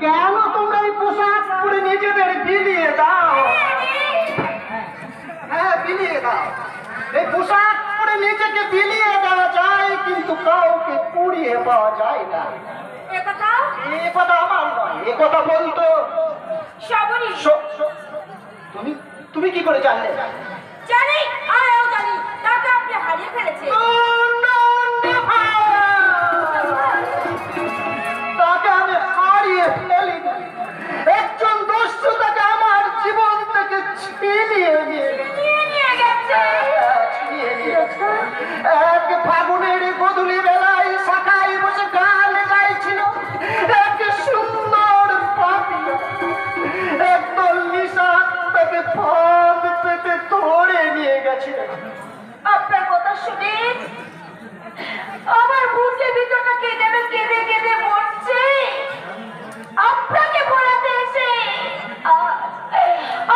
কেন তোমরা এই পোশাক পরে নিজেদের বিলিয়ে দাও? হ্যাঁ, বিলিয়ে দাও। এই পোশাক পরে নিজেকে বিলিয়ে দেওয়া যায়, কিন্তু কাউকে কুড়িয়ে পাওয়া যায় না। এ কথা আমার নয়, এ কথা বলতো তুমি। তুমি কি করে জানলে? জানি, আমিও জানি, তাকে আপনি হারিয়ে ফেলেছেন। তাকে আমি হারিয়ে ফেলি। একজন দস্যু তাকে আমার জীবন থেকে ছিনিয়ে নিয়ে গেছে। এক ফাগুনের গধূলি বেলায় শাখায় বসে গান গাইছিল এক সুন্দর পাপি। একদল নিশান তাকে ফাঁদ পেতে ধরে নিয়ে গেছে। আপনার কথা শুনে আমার বুকের ভিতরটা কেঁদে কেঁদে কেঁদে মরছে। আপনাকে বলাতে এসে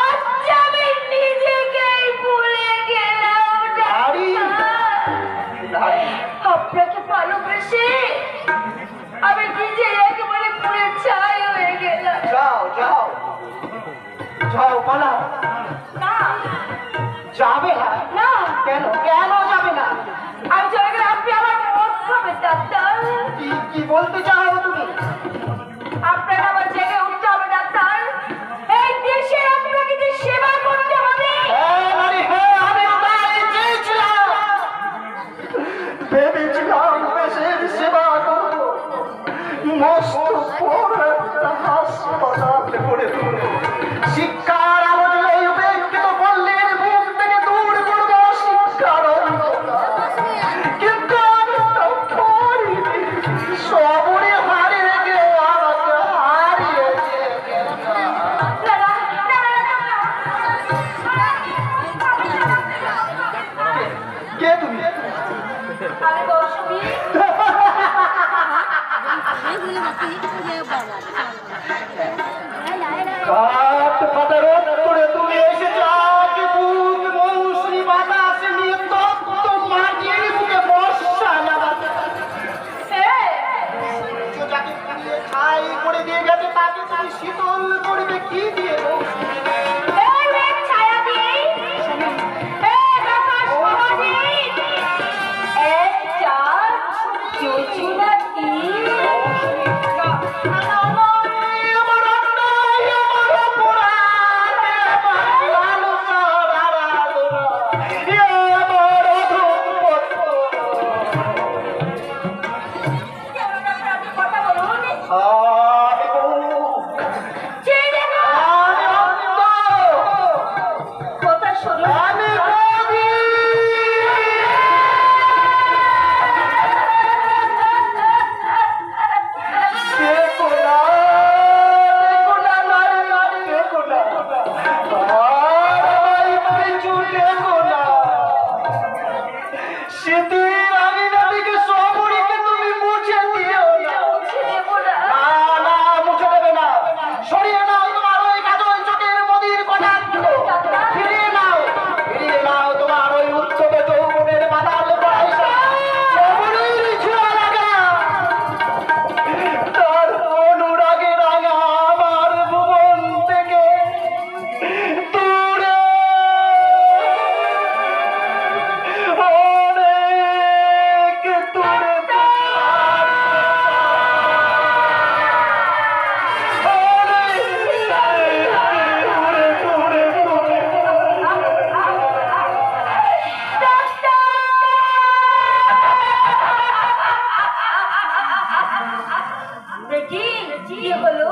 আজ আমি নিজেকেই ভুলে গেলাম। আপনাকে ভালোবেসে আমি নিজে একেবারে পুড়ে ছাই হয়ে গেলাম। যাও যাও যাও, পালাও। না, যাবে না? না, কেন কেন যাবে না? আমি চলে গেলে আপনি আমার মত খাবেন ডাক্তার। কি বলতে চাও তুমি? আপনাকে আমার জেগে উঠতে হবে ডাক্তার। এই দেশের আপনাকে যে সেবা করতে হবে। হ্যাঁ নারী, হ্যাঁ, আমি তাই চেয়েছিলাম। ভেবেছিলাম দেশের সেবা করব, মস্ত বড় একটা হাসপাতাল করে তুলব। শিক্ষার আলোচনা এই উপেক্ষিত পল্লীর বুক থেকে দূর করব শিক্ষার অন্ধকার। কিন্তু আমি তা পারিনি। সবরে হারিয়ে গিয়ে আমাকে হারিয়ে দিয়েছে। না, না, না, কে তুমি? আমি দর্শনী। কাঠ ফাটা রোদ করে তুমি এসেছ আজ বুক মৌসুমী বাতাসে নিয়ে তপ্ত মাটির বুকে বর্ষা নামাতে। যাকে পুড়িয়ে ছাই করে দিয়ে গেছে তাকে তুমি শীতল করবে কি দিয়ে? ছায়া দিয়ে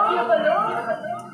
কি হলো?